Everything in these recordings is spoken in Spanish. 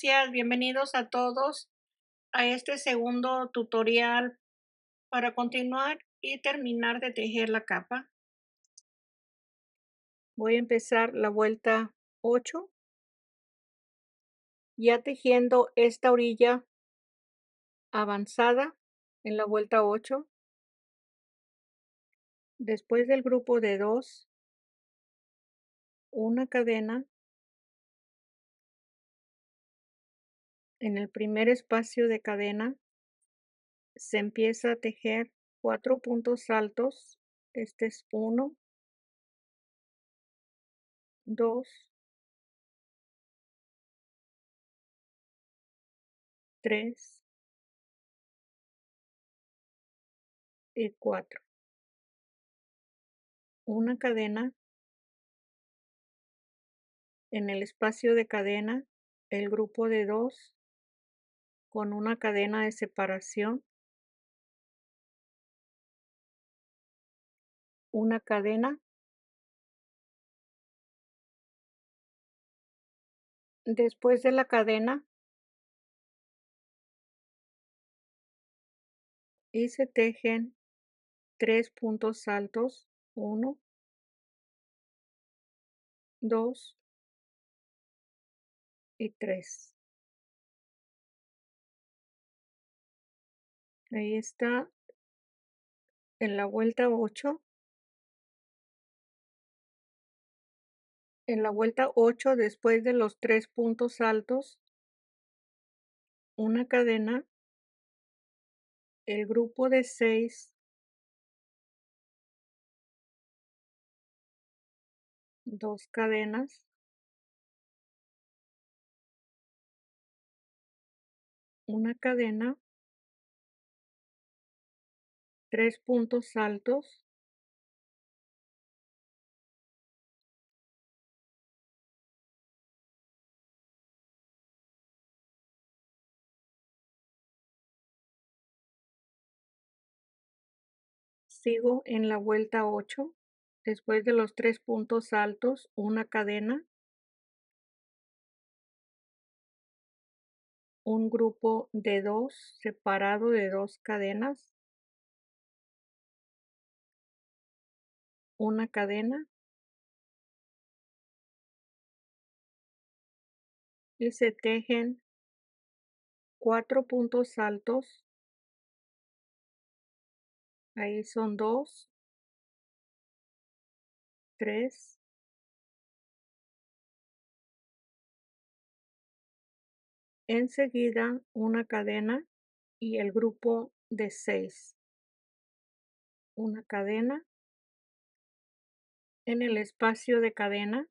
gracias. Bienvenidos a todos a este segundo tutorial para continuar y terminar de tejer la capa. Voy a empezar la vuelta 8, ya tejiendo esta orilla avanzada en la vuelta 8. Después del grupo de 2, una cadena en el primer espacio de cadena. Se empieza a tejer 4 puntos altos. Este es 1, 2, 3 y 4. Una cadena en el espacio de cadena, el grupo de 2 con una cadena de separación, una cadena. Después de la cadena y se tejen 3 puntos altos, 1, 2 y 3. Ahí está en la vuelta 8. En la vuelta 8, después de los 3 puntos altos, una cadena, el grupo de 6, 2 cadenas, una cadena, 3 puntos altos, sigo en la vuelta 8, después de los 3 puntos altos, una cadena, un grupo de 2 separado de 2 cadenas, una cadena y se tejen 4 puntos altos. Ahí son 2, 3, enseguida una cadena y el grupo de 6, una cadena en el espacio de cadena,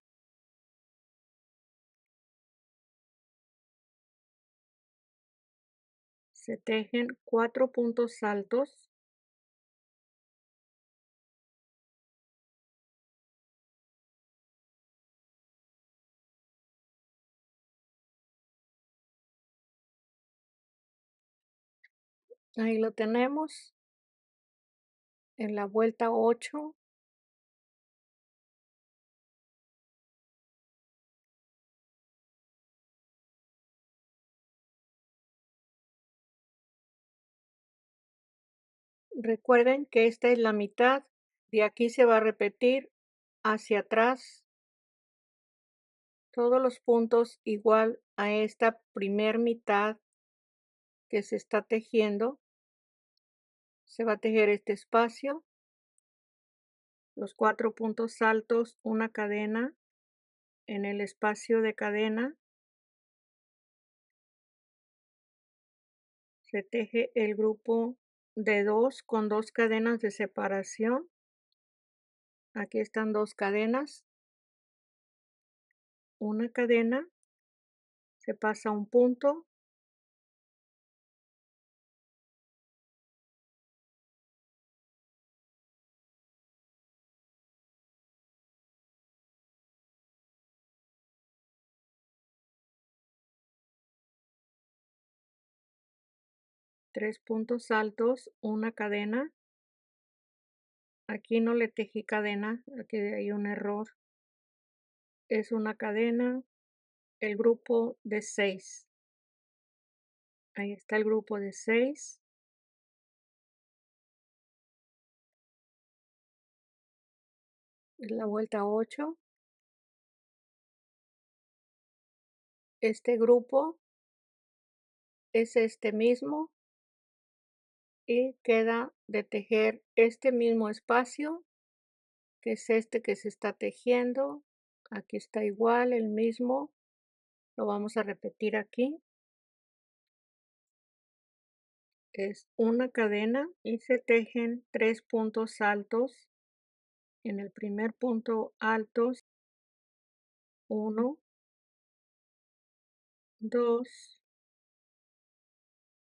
se tejen 4 puntos altos, ahí lo tenemos en la vuelta 8. Recuerden que esta es la mitad, de aquí se va a repetir hacia atrás todos los puntos igual a esta primer mitad que se está tejiendo. Se va a tejer este espacio, los 4 puntos altos, una cadena en el espacio de cadena, se teje el grupo de 2 con 2 cadenas de separación. Aquí están 2 cadenas, una cadena, se pasa un punto, tres puntos altos, una cadena. Aquí no le tejí cadena, aquí hay un error. Es una cadena, el grupo de 6. Ahí está el grupo de 6. Es la vuelta 8. Este grupo es este mismo y queda de tejer este mismo espacio, que es este que se está tejiendo. Aquí está igual, el mismo. Lo vamos a repetir aquí. Es una cadena y se tejen 3 puntos altos. En el primer punto alto, 1, 2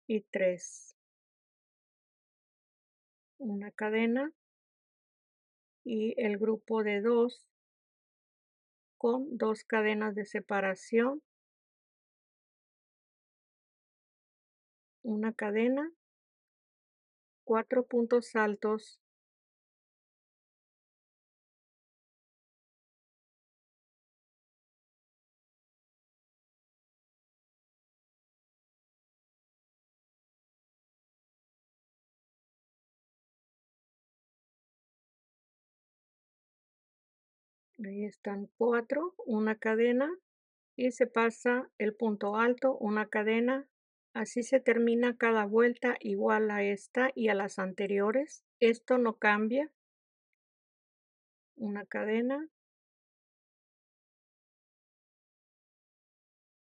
y 3. Una cadena y el grupo de 2 con 2 cadenas de separación, una cadena, 4 puntos altos, ahí están 4, una cadena y se pasa el punto alto, una cadena. Así se termina cada vuelta igual a esta y a las anteriores. Esto no cambia. Una cadena.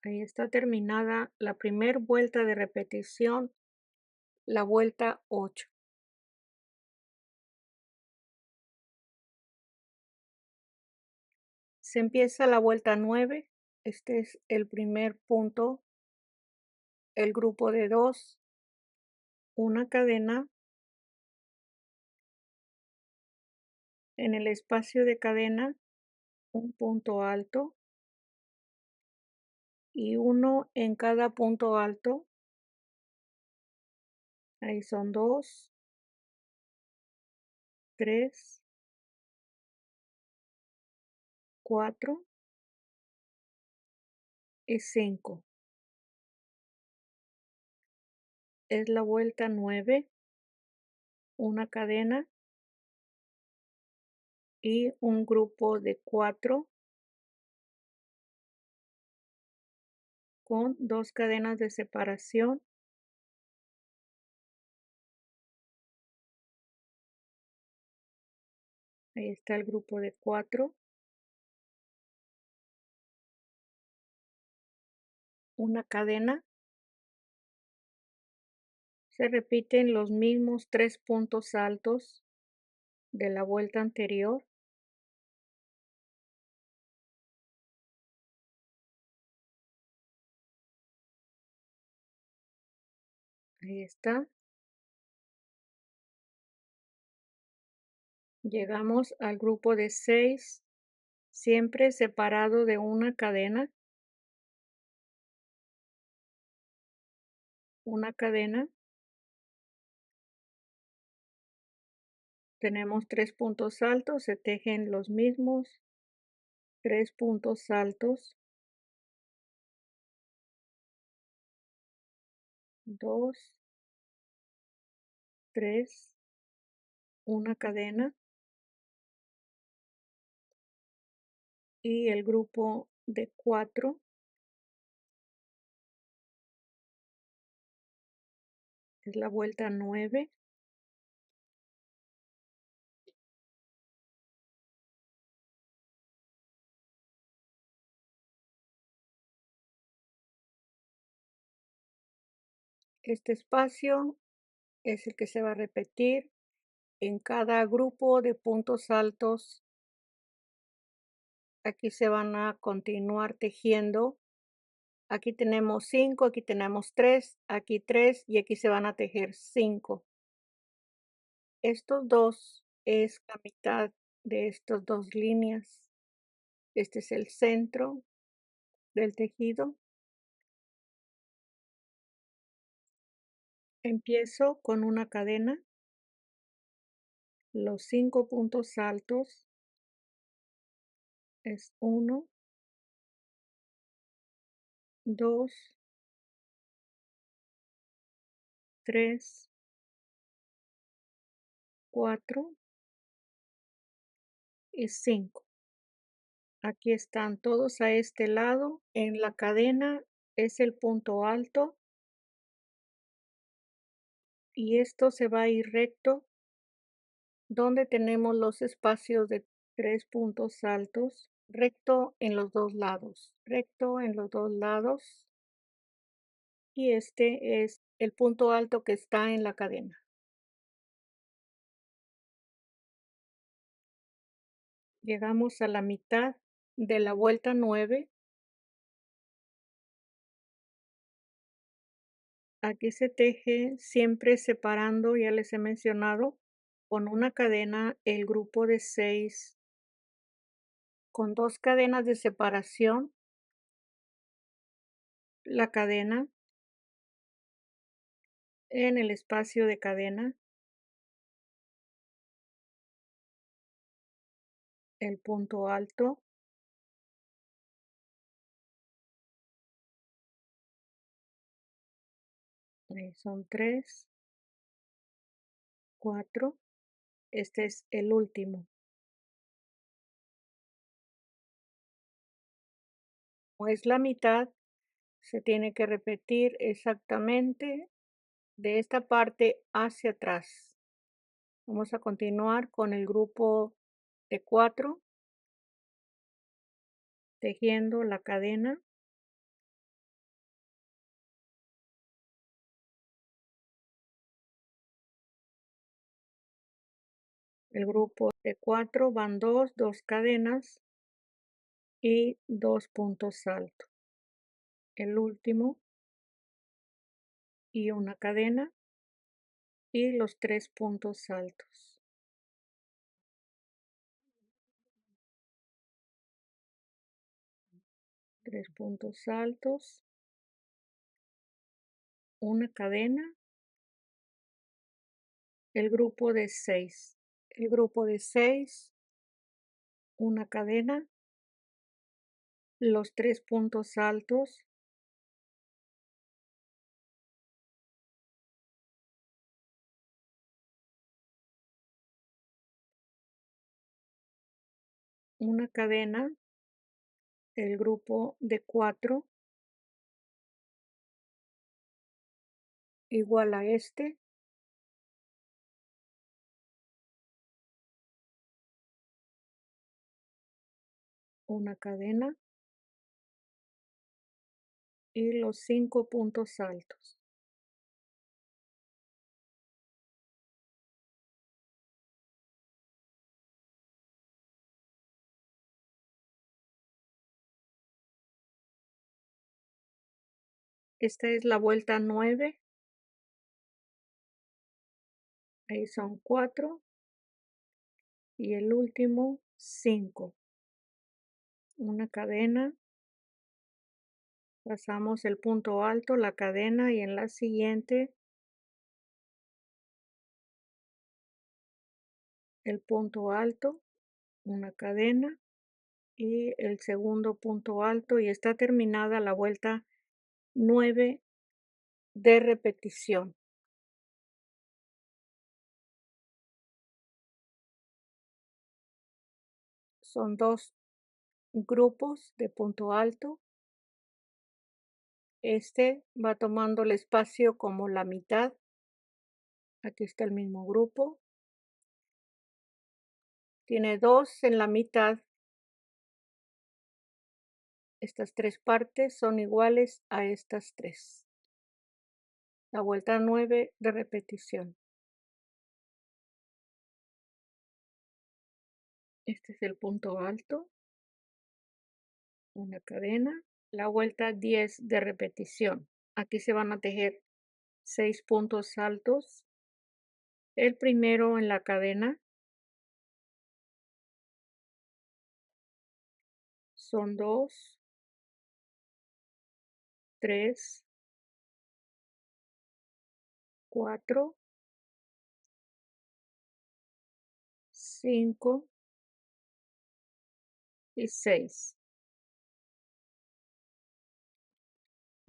Ahí está terminada la primer vuelta de repetición, la vuelta 8. Se empieza la vuelta 9. Este es el primer punto, el grupo de 2, una cadena. En el espacio de cadena, un punto alto y uno en cada punto alto. Ahí son 2, 3, 4 y 5. Es la vuelta 9, una cadena y un grupo de 4 con 2 cadenas de separación. Ahí está el grupo de 4, una cadena. Se repiten los mismos 3 puntos altos de la vuelta anterior. Ahí está. Llegamos al grupo de 6, siempre separado de una cadena. Una cadena. Tenemos 3 puntos altos, se tejen los mismos 3 puntos altos, 2, 3, una cadena y el grupo de 4 es la vuelta 9. Este espacio es el que se va a repetir en cada grupo de puntos altos. Aquí se van a continuar tejiendo. Aquí tenemos 5, aquí tenemos 3, aquí 3 y aquí se van a tejer 5. Estos 2 es la mitad de estas 2 líneas. Este es el centro del tejido. Empiezo con una cadena, los 5 puntos altos es 1, 2, 3, 4 y 5. Aquí están todos a este lado. En la cadena es el punto alto y esto se va a ir recto donde tenemos los espacios de 3 puntos altos, recto en los 2 lados, recto en los 2 lados, y este es el punto alto que está en la cadena. Llegamos a la mitad de la vuelta 9. Aquí se teje siempre separando, ya les he mencionado, con una cadena el grupo de 6, con 2 cadenas de separación, la cadena en el espacio de cadena, el punto alto, son 3, 4, este es el último. Como es la mitad, se tiene que repetir exactamente de esta parte hacia atrás. Vamos a continuar con el grupo de 4, tejiendo la cadena, el grupo de 4 van 2, 2 cadenas y 2 puntos altos. El último y una cadena y los 3 puntos altos. 3 puntos altos, una cadena, el grupo de 6. El grupo de 6, una cadena, los 3 puntos altos, una cadena, el grupo de 4 igual a este, una cadena y los 5 puntos altos. Esta es la vuelta 9, ahí son 4 y el último 5. Una cadena, pasamos el punto alto, la cadena y en la siguiente el punto alto, una cadena y el segundo punto alto y está terminada la vuelta 9 de repetición. Son 2 grupos de punto alto. Este va tomando el espacio como la mitad. Aquí está el mismo grupo. Tiene 2 en la mitad. Estas 3 partes son iguales a estas 3. La vuelta 9 de repetición. Este es el punto alto, una cadena, la vuelta 10 de repetición. Aquí se van a tejer 6 puntos altos. El primero en la cadena son 2, 3, 4, 5 y 6.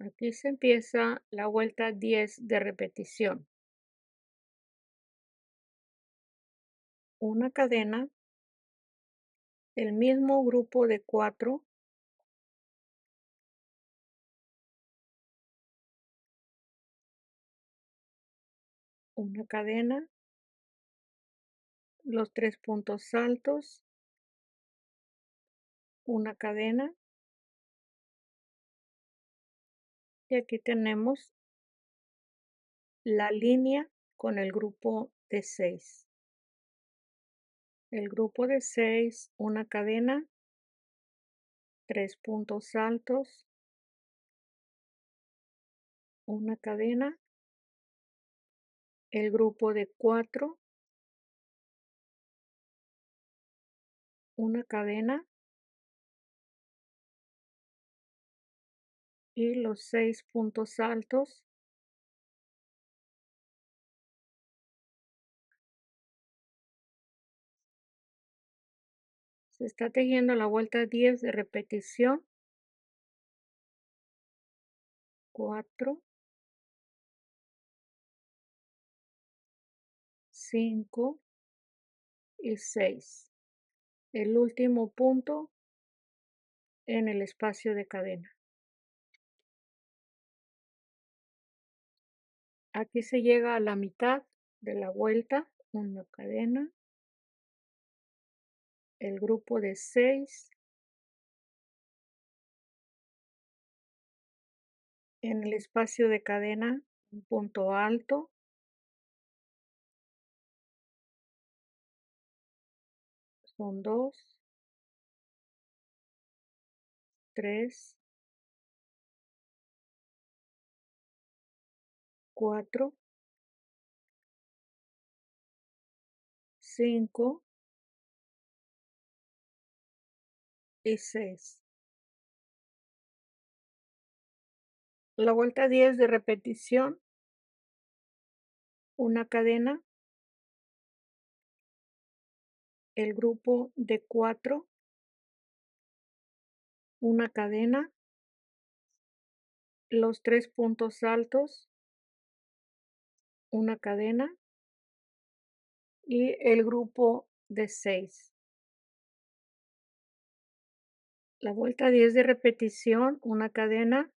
Aquí se empieza la vuelta 10 de repetición. Una cadena, el mismo grupo de 4, una cadena, los 3 puntos altos, una cadena, y aquí tenemos la línea con el grupo de 6. El grupo de 6, una cadena, 3 puntos altos, una cadena, el grupo de 4, una cadena y los 6 puntos altos, se está tejiendo la vuelta 10 de repetición, 4, 5 y 6. El último punto en el espacio de cadena. Aquí se llega a la mitad de la vuelta, una cadena, el grupo de 6, en el espacio de cadena, un punto alto, son 2, 3, 4, 5 y 6. La vuelta 10 de repetición, una cadena, el grupo de 4, una cadena, los 3 puntos altos, una cadena y el grupo de 6. La vuelta 10 de repetición, una cadena,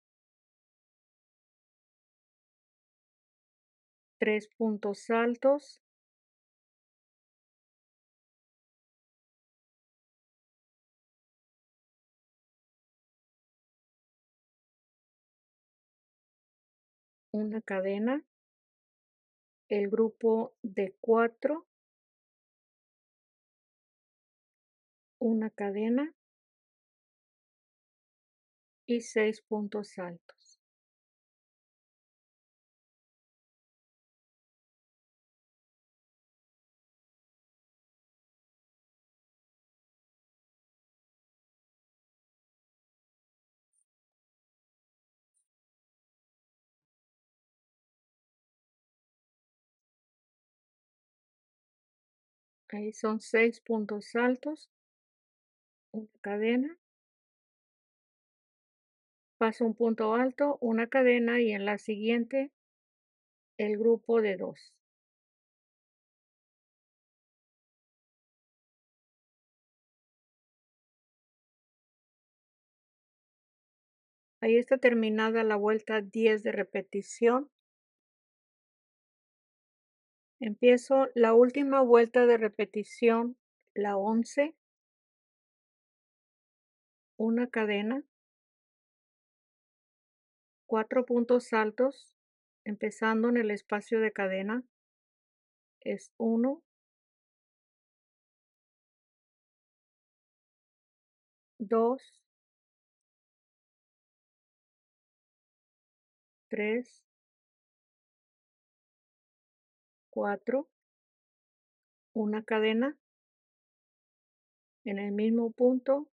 3 puntos altos, una cadena, el grupo de 4, una cadena y 6 puntos altos. Ahí son 6 puntos altos, una cadena, paso un punto alto, una cadena y en la siguiente el grupo de 2. Ahí está terminada la vuelta 10 de repetición. Empiezo la última vuelta de repetición, la 11, una cadena, 4 puntos altos, empezando en el espacio de cadena, es 1, 2, 3, 4, una cadena en el mismo punto,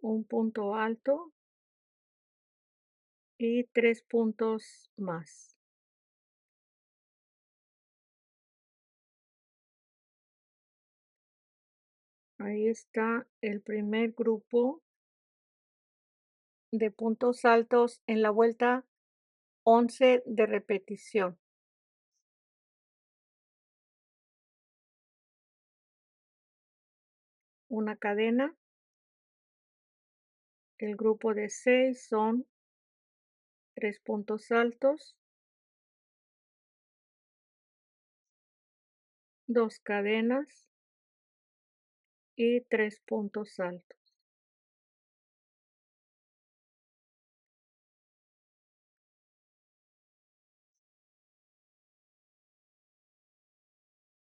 un punto alto y 3 puntos más. Ahí está el primer grupo de puntos altos en la vuelta 11 de repetición. Una cadena, el grupo de 6 son 3 puntos altos, 2 cadenas y 3 puntos altos.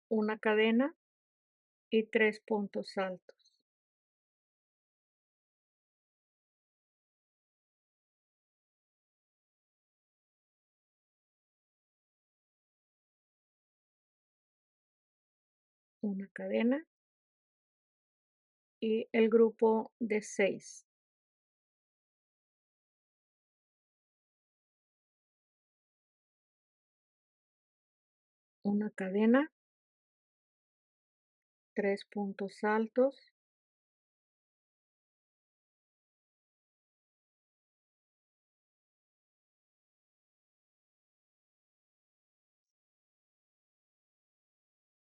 Una cadena y 3 puntos altos. Una cadena y el grupo de 6. Una cadena, 3 puntos altos,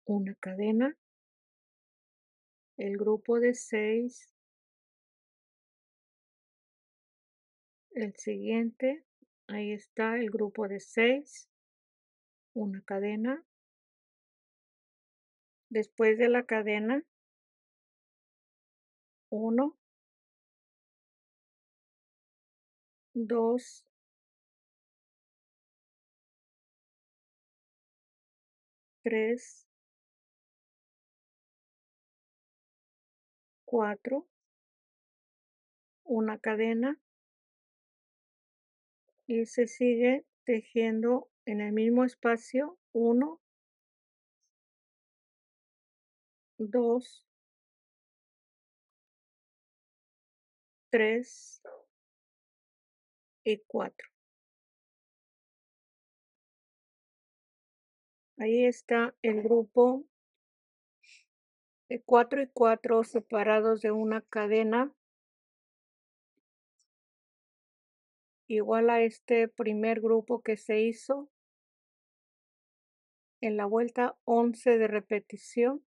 una cadena, el grupo de 6, el siguiente, ahí está el grupo de 6, una cadena, después de la cadena, 1, 2, 3, 4, una cadena y se sigue tejiendo en el mismo espacio 1, 2, 3 y 4. Ahí está el grupo de 4 y 4 separados de una cadena, igual a este primer grupo que se hizo en la vuelta 11 de repetición.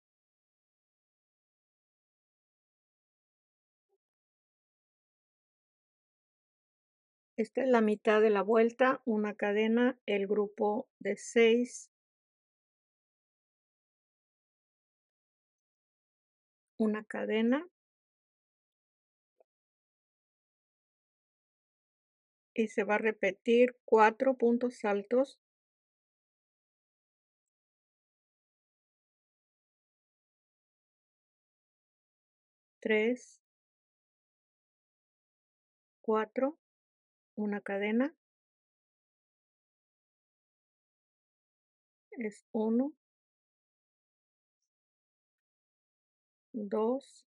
Esta es la mitad de la vuelta, una cadena, el grupo de 6, una cadena y se va a repetir 4 puntos altos, 3, 4, una cadena, es 1, 2,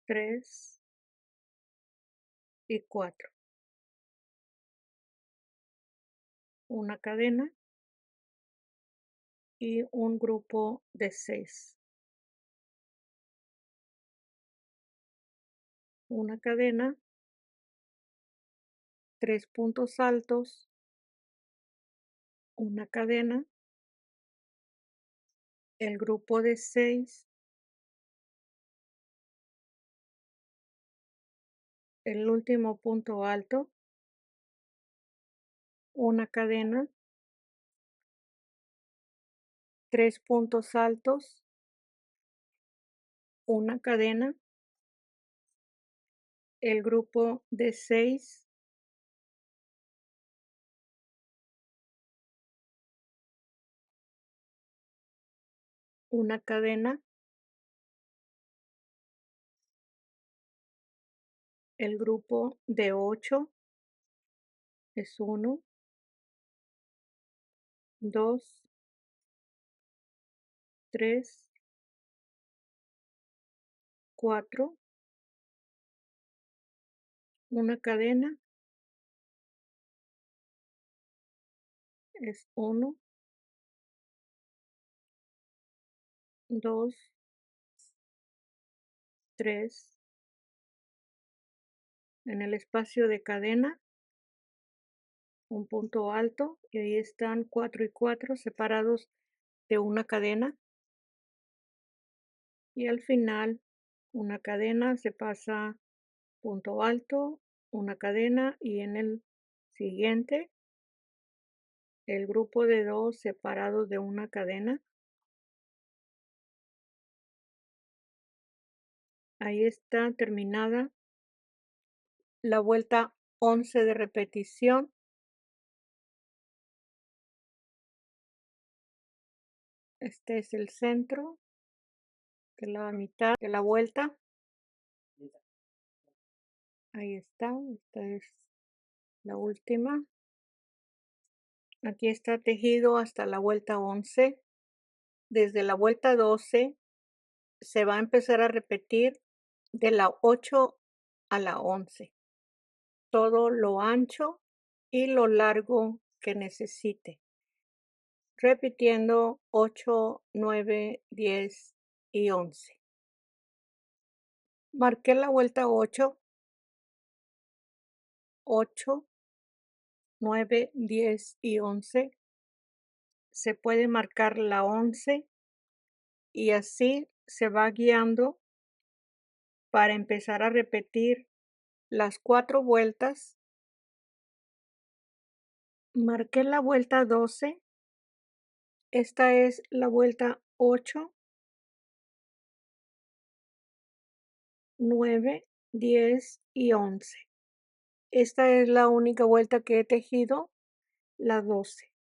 3 y 4, una cadena y un grupo de 6, una cadena, 3 puntos altos, una cadena, el grupo de 6, el último punto alto, una cadena, 3 puntos altos, una cadena, el grupo de 6, una cadena, el grupo de 8 es 1, 2, 3, 4, una cadena, es 1, 2, 3 en el espacio de cadena, un punto alto, y ahí están 4 y 4 separados de una cadena. Y al final, una cadena se pasa punto alto, una cadena, y en el siguiente, el grupo de 2 separados de una cadena. Ahí está terminada la vuelta 11 de repetición. Este es el centro de la mitad de la vuelta. Ahí está, esta es la última. Aquí está tejido hasta la vuelta 11. Desde la vuelta 12 se va a empezar a repetir de la 8 a la 11, todo lo ancho y lo largo que necesite, repitiendo 8, 9, 10 y 11. Marqué la vuelta 8, 8, 9, 10 y 11. Se puede marcar la 11 y así se va guiando para empezar a repetir las 4 vueltas. Marqué la vuelta 12. Esta es la vuelta 8, 9, 10 y 11. Esta es la única vuelta que he tejido, la 12.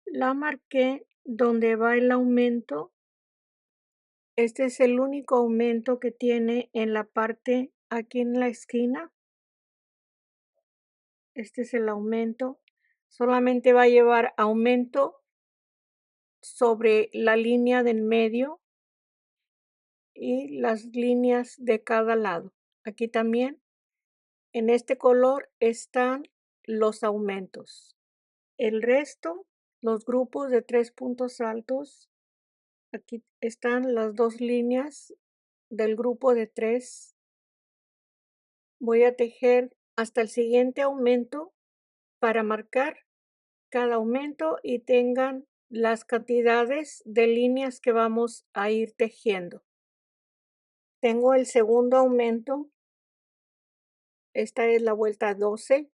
La marqué donde va el aumento. Este es el único aumento que tiene en la parte aquí en la esquina. Este es el aumento. Solamente va a llevar aumento sobre la línea del medio y las líneas de cada lado. Aquí también, en este color, están los aumentos. El resto, los grupos de 3 puntos altos, aquí están las 2 líneas del grupo de 3. Voy a tejer hasta el siguiente aumento para marcar cada aumento y tengan las cantidades de líneas que vamos a ir tejiendo. Tengo el segundo aumento. Esta es la vuelta 12.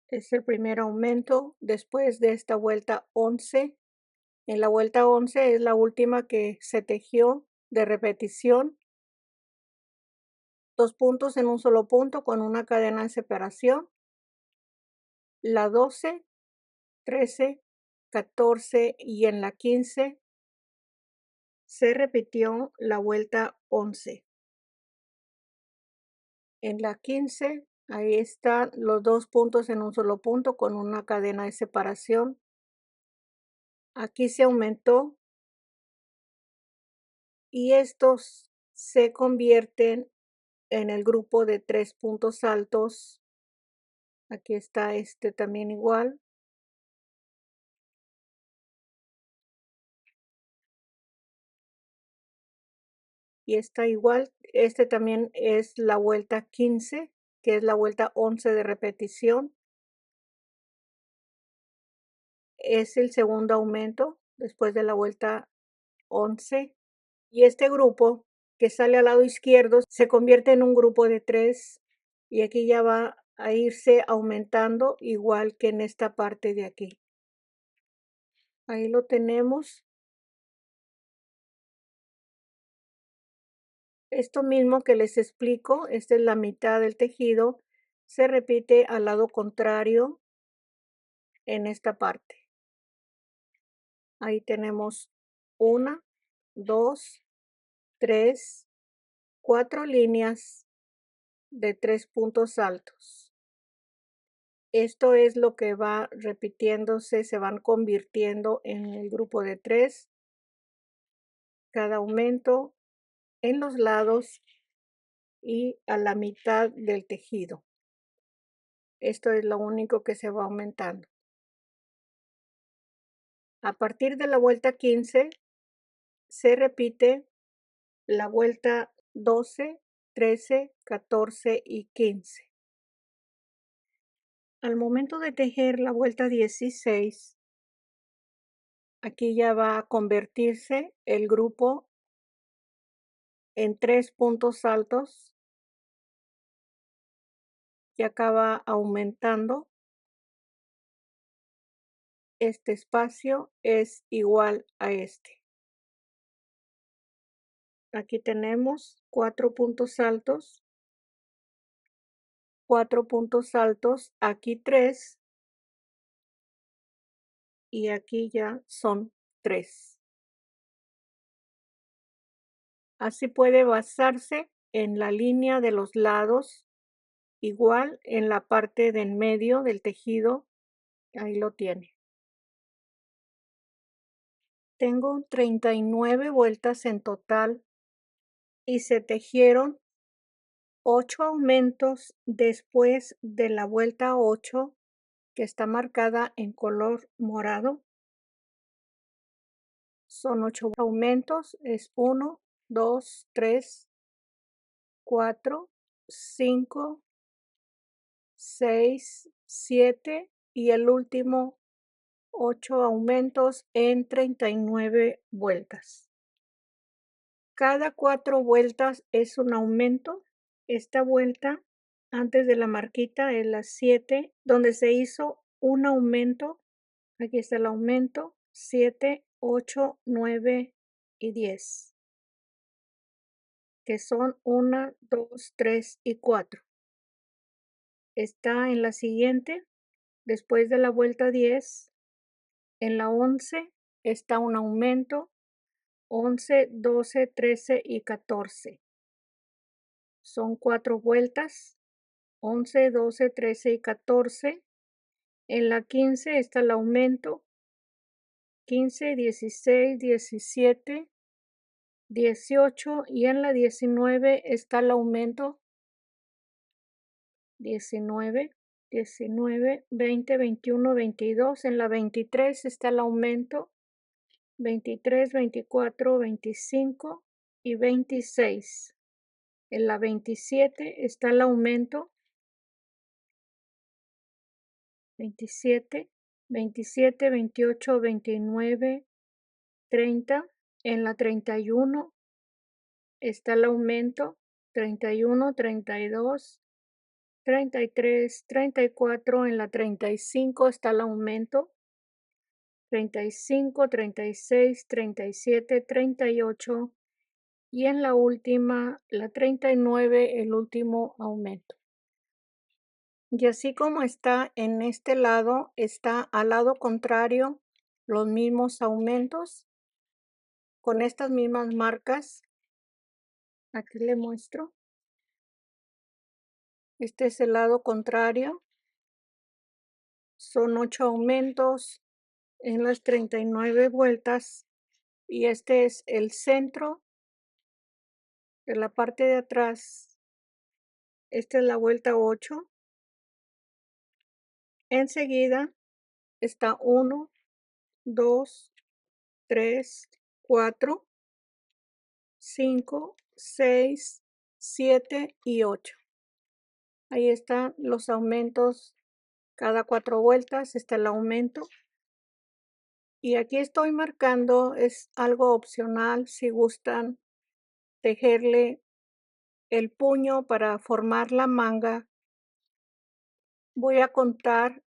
Es el primer aumento después de esta vuelta 11. En la vuelta 11 es la última que se tejió de repetición. 2 puntos en un solo punto con una cadena en separación. La 12, 13, 14 y en la 15 se repitió la vuelta 11. En la 15, ahí están los 2 puntos en un solo punto con una cadena de separación. Aquí se aumentó y estos se convierten en el grupo de 3 puntos altos. Aquí está este también igual. Y está igual, este también es la vuelta 15, que es la vuelta 11 de repetición. Es el segundo aumento después de la vuelta 11. Y este grupo que sale al lado izquierdo se convierte en un grupo de 3 y aquí ya va a irse aumentando igual que en esta parte de aquí. Ahí lo tenemos. Esto mismo que les explico, esta es la mitad del tejido, se repite al lado contrario en esta parte. Ahí tenemos 1, 2, 3, 4 líneas de 3 puntos altos. Esto es lo que va repitiéndose, se van convirtiendo en el grupo de 3. Cada aumento en los lados y a la mitad del tejido. Esto es lo único que se va aumentando. A partir de la vuelta 15 se repite la vuelta 12, 13, 14 y 15. Al momento de tejer la vuelta 16, aquí ya va a convertirse el grupo en 3 puntos altos y acaba aumentando. Este espacio es igual a este. Aquí tenemos 4 puntos altos, 4 puntos altos, aquí 3 y aquí ya son 3. Así puede basarse en la línea de los lados, igual en la parte de en medio del tejido, ahí lo tiene. Tengo 39 vueltas en total y se tejieron 8 aumentos después de la vuelta 8, que está marcada en color morado. Son 8 aumentos, es 1, 2, 3, 4, 5, 6, 7 y el último 8 aumentos en 39 vueltas. Cada 4 vueltas es un aumento. Esta vuelta antes de la marquita es la 7, donde se hizo un aumento. Aquí está el aumento, 7, 8, 9 y 10, que son 1, 2, 3 y 4. Está en la siguiente, después de la vuelta 10, en la 11 está un aumento, 11, 12, 13 y 14. Son 4 vueltas, 11, 12, 13 y 14. En la 15 está el aumento, 15, 16, 17, 18 y en la 19 está el aumento, 19, 19, 20, 21, 22. En la 23 está el aumento, 23, 24, 25 y 26. En la 27 está el aumento, 27, 27, 28, 29, 30. En la 31 está el aumento, 31, 32, 33, 34. En la 35 está el aumento, 35, 36, 37, 38 y en la última, la 39, el último aumento. Y así como está en este lado, está al lado contrario los mismos aumentos con estas mismas marcas. Aquí le muestro. Este es el lado contrario. Son 8 aumentos en las 39 vueltas y este es el centro de la parte de atrás. Esta es la vuelta 8. Enseguida está 1, 2, 3, 4, 5, 6, 7 y 8. Ahí están los aumentos. Cada 4 vueltas está el aumento. Y aquí estoy marcando, es algo opcional si gustan tejerle el puño para formar la manga. Voy a contar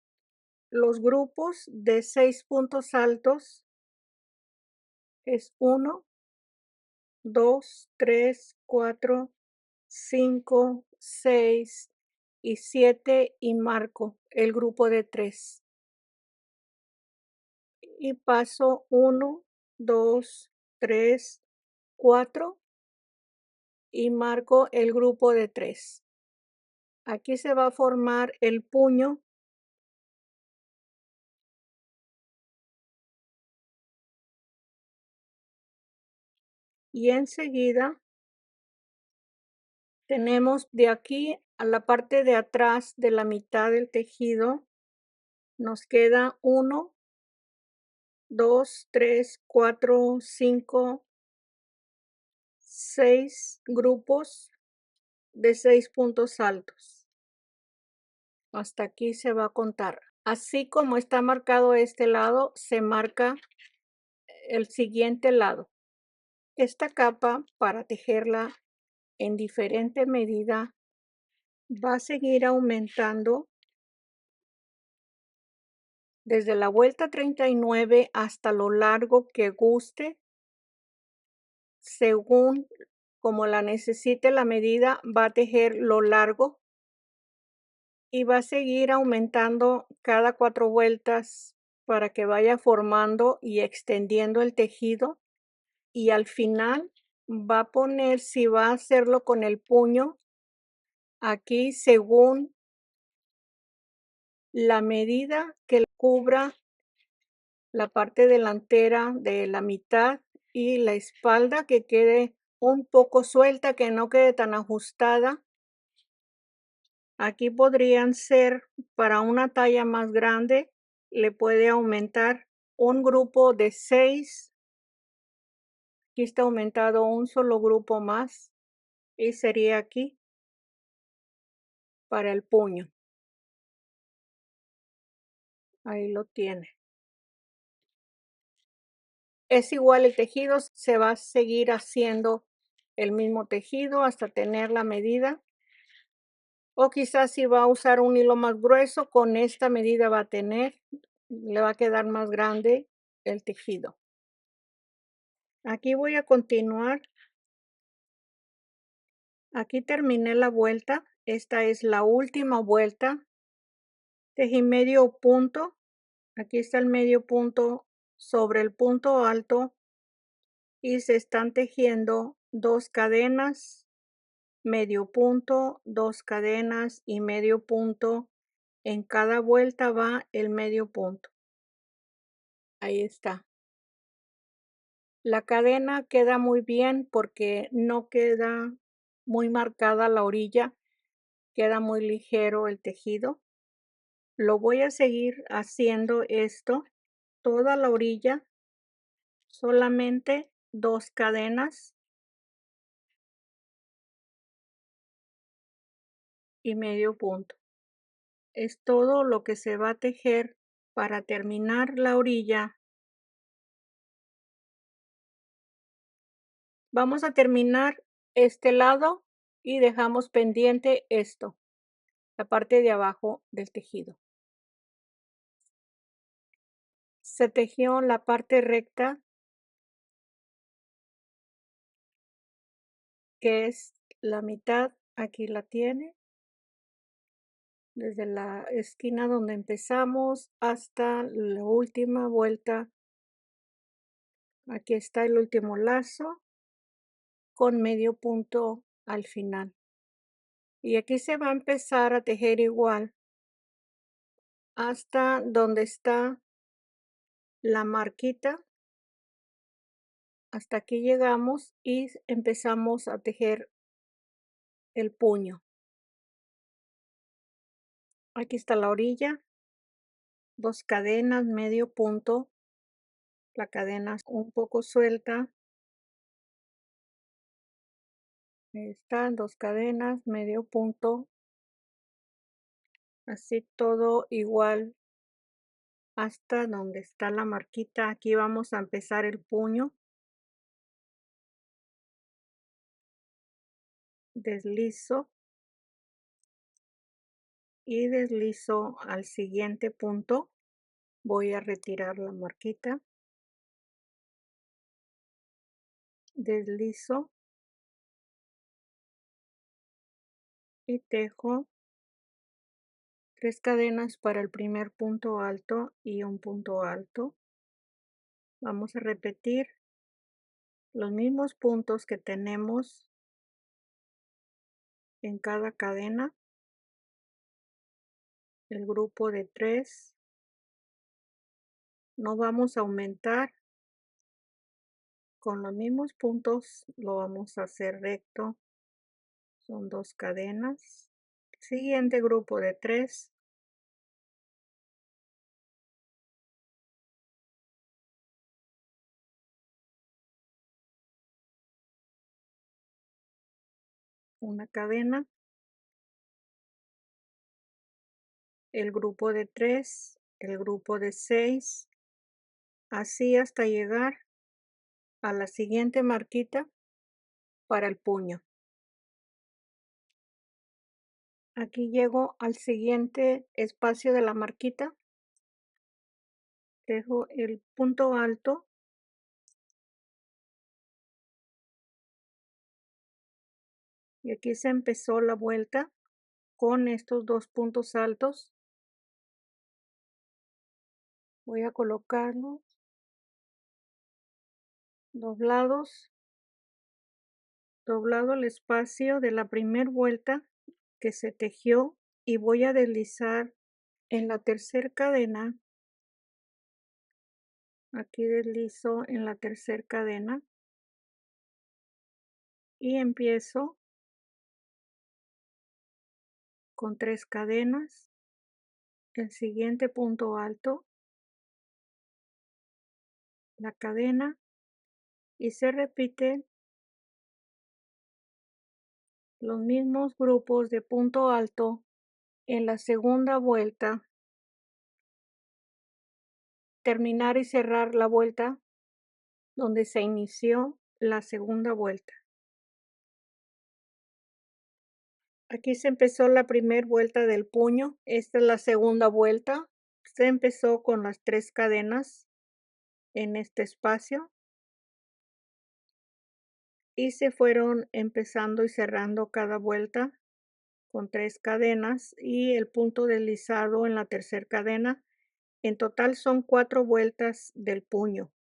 los grupos de 6 puntos altos. Es 1, 2, 3, 4, 5, 6 y 7 y marco el grupo de 3. Y paso 1, 2, 3, 4 y marco el grupo de 3. Aquí se va a formar el puño. Y enseguida tenemos de aquí a la parte de atrás de la mitad del tejido, nos queda 1, 2, 3, 4, 5, 6 grupos de 6 puntos altos. Hasta aquí se va a contar. Así como está marcado este lado, se marca el siguiente lado. Esta capa, para tejerla en diferente medida, va a seguir aumentando desde la vuelta 39 hasta lo largo que guste, según como la necesite la medida, va a tejer lo largo y va a seguir aumentando cada 4 vueltas para que vaya formando y extendiendo el tejido, y al final va a poner, si va a hacerlo con el puño, aquí según la medida que cubra la parte delantera de la mitad y la espalda, que quede un poco suelta, que no quede tan ajustada. Aquí podrían ser, para una talla más grande, le puede aumentar un grupo de 6. Aquí está aumentado un solo grupo más y sería aquí para el puño. Ahí lo tiene. Es igual el tejido, se va a seguir haciendo el mismo tejido hasta tener la medida. O quizás si va a usar un hilo más grueso, con esta medida va a tener, le va a quedar más grande el tejido. Aquí voy a continuar. Aquí terminé la vuelta. Esta es la última vuelta. Tejí medio punto. Aquí está el medio punto sobre el punto alto y se están tejiendo 2 cadenas, medio punto, 2 cadenas y medio punto. En cada vuelta va el medio punto. Ahí está. La cadena queda muy bien porque no queda muy marcada la orilla, queda muy ligero el tejido. Lo voy a seguir haciendo esto, toda la orilla, solamente 2 cadenas y medio punto. Es todo lo que se va a tejer para terminar la orilla. Vamos a terminar este lado y dejamos pendiente esto, la parte de abajo del tejido. Se tejió la parte recta, que es la mitad, aquí la tiene, desde la esquina donde empezamos hasta la última vuelta. Aquí está el último lazo con medio punto al final. Y aquí se va a empezar a tejer igual hasta donde está la marquita. Hasta aquí llegamos y empezamos a tejer el puño. Aquí está la orilla, 2 cadenas, medio punto, la cadena un poco suelta. Ahí están 2 cadenas, medio punto. Así todo igual hasta donde está la marquita. Aquí vamos a empezar el puño. Deslizo y deslizo al siguiente punto. Voy a retirar la marquita. Deslizo y tejo 3 cadenas para el primer punto alto y un punto alto. Vamos a repetir los mismos puntos que tenemos en cada cadena, el grupo de 3. No vamos a aumentar, con los mismos puntos lo vamos a hacer recto, son 2 cadenas. Siguiente grupo de 3. una cadena, el grupo de 3, el grupo de 6, así hasta llegar a la siguiente marquita para el puño. Aquí llego al siguiente espacio de la marquita, dejo el punto alto y aquí se empezó la vuelta con estos 2 puntos altos. Voy a colocarlos doblados, doblado el espacio de la primer vuelta que se tejió y voy a deslizar en la tercer cadena. Aquí deslizo en la tercer cadena y empiezo con 3 cadenas, el siguiente punto alto, la cadena y se repiten los mismos grupos de punto alto en la segunda vuelta, terminar y cerrar la vuelta donde se inició la segunda vuelta. Aquí se empezó la primera vuelta del puño, esta es la segunda vuelta. Se empezó con las 3 cadenas en este espacio y se fueron empezando y cerrando cada vuelta con 3 cadenas y el punto deslizado en la tercera cadena. En total son 4 vueltas del puño.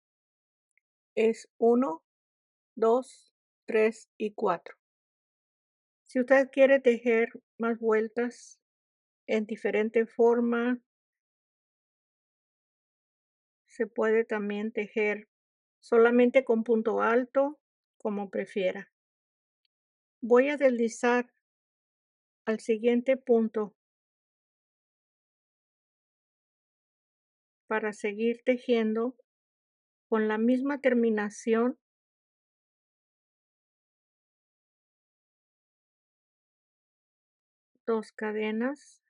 Es 1, 2, 3 y 4. Si usted quiere tejer más vueltas en diferente forma, se puede también tejer solamente con punto alto, como prefiera. Voy a deslizar al siguiente punto para seguir tejiendo con la misma terminación. 2 cadenas,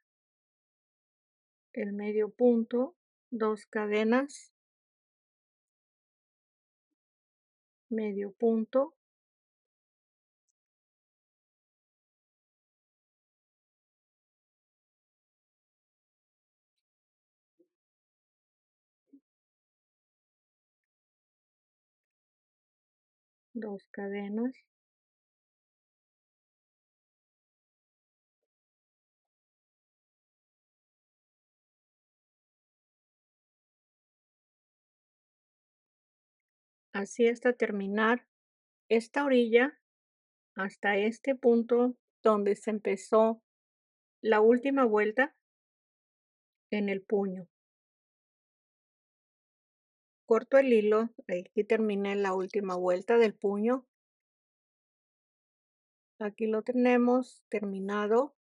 el medio punto, 2 cadenas, medio punto, dos cadenas, así hasta terminar esta orilla, hasta este punto donde se empezó la última vuelta en el puño. Corto el hilo, aquí terminé la última vuelta del puño. Aquí lo tenemos terminado.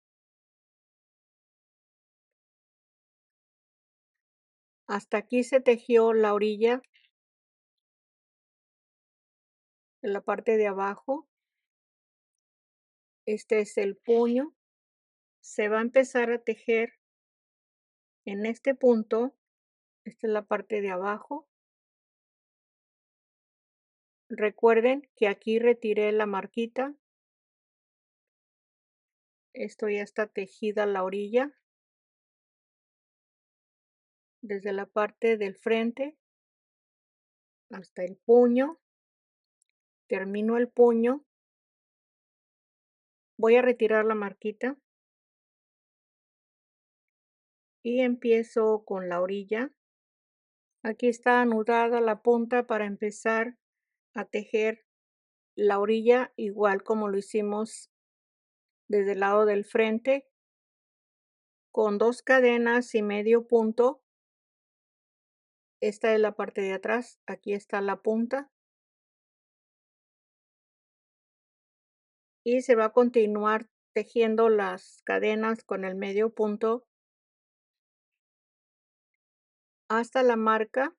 Hasta aquí se tejió la orilla en la parte de abajo. Este es el puño. Se va a empezar a tejer en este punto. Esta es la parte de abajo. Recuerden que aquí retiré la marquita. Esto ya está tejida la orilla. Desde la parte del frente hasta el puño. Termino el puño. Voy a retirar la marquita. Y empiezo con la orilla. Aquí está anudada la punta para empezar a tejer la orilla igual como lo hicimos desde el lado del frente, con 2 cadenas y medio punto. Esta es la parte de atrás, aquí está la punta. Y se va a continuar tejiendo las cadenas con el medio punto hasta la marca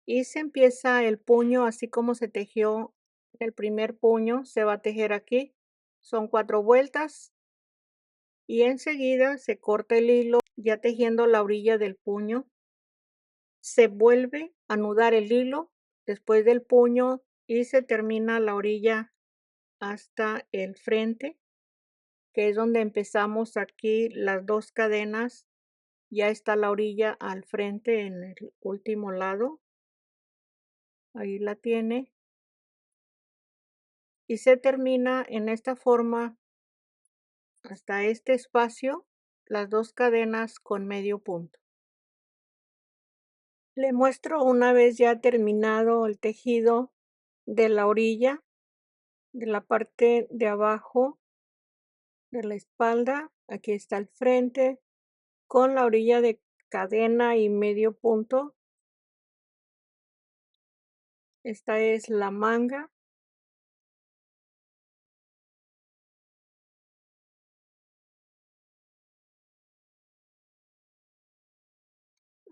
y se empieza el puño así como se tejió el primer puño, se va a tejer aquí, Son 4 vueltas y enseguida se corta el hilo, ya tejiendo la orilla del puño. Se vuelve a anudar el hilo después del puño y se termina la orilla hasta el frente, que es donde empezamos aquí las 2 cadenas. Ya está la orilla al frente en el último lado. Ahí la tiene. Y se termina en esta forma hasta este espacio, las 2 cadenas con medio punto. Le muestro una vez ya terminado el tejido de la orilla, de la parte de abajo de la espalda. Aquí está el frente con la orilla de cadena y medio punto. Esta es la manga.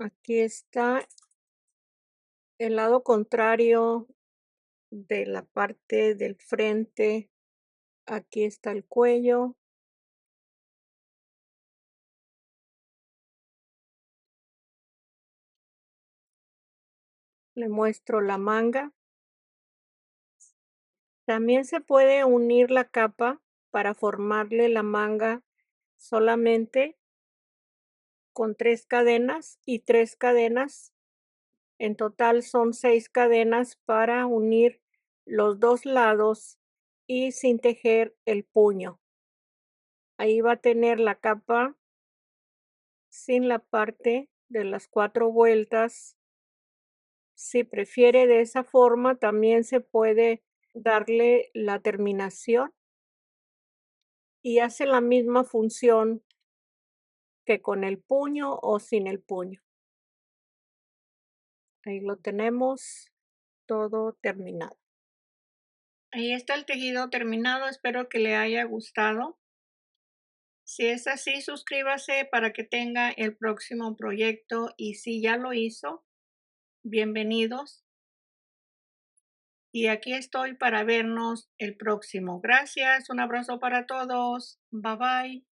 Aquí está el lado contrario de la parte del frente. Aquí está el cuello. Le muestro la manga. También se puede unir la capa para formarle la manga solamente con 3 cadenas y 3 cadenas. En total son 6 cadenas para unir los 2 lados y sin tejer el puño. Ahí va a tener la capa sin la parte de las 4 vueltas. Si prefiere de esa forma, también se puede darle la terminación y hace la misma función que con el puño o sin el puño. Ahí lo tenemos todo terminado. Ahí está el tejido terminado, espero que le haya gustado. Si es así, suscríbase para que tenga el próximo proyecto y si ya lo hizo, bienvenidos. Y aquí estoy para vernos el próximo. Gracias, un abrazo para todos. Bye bye.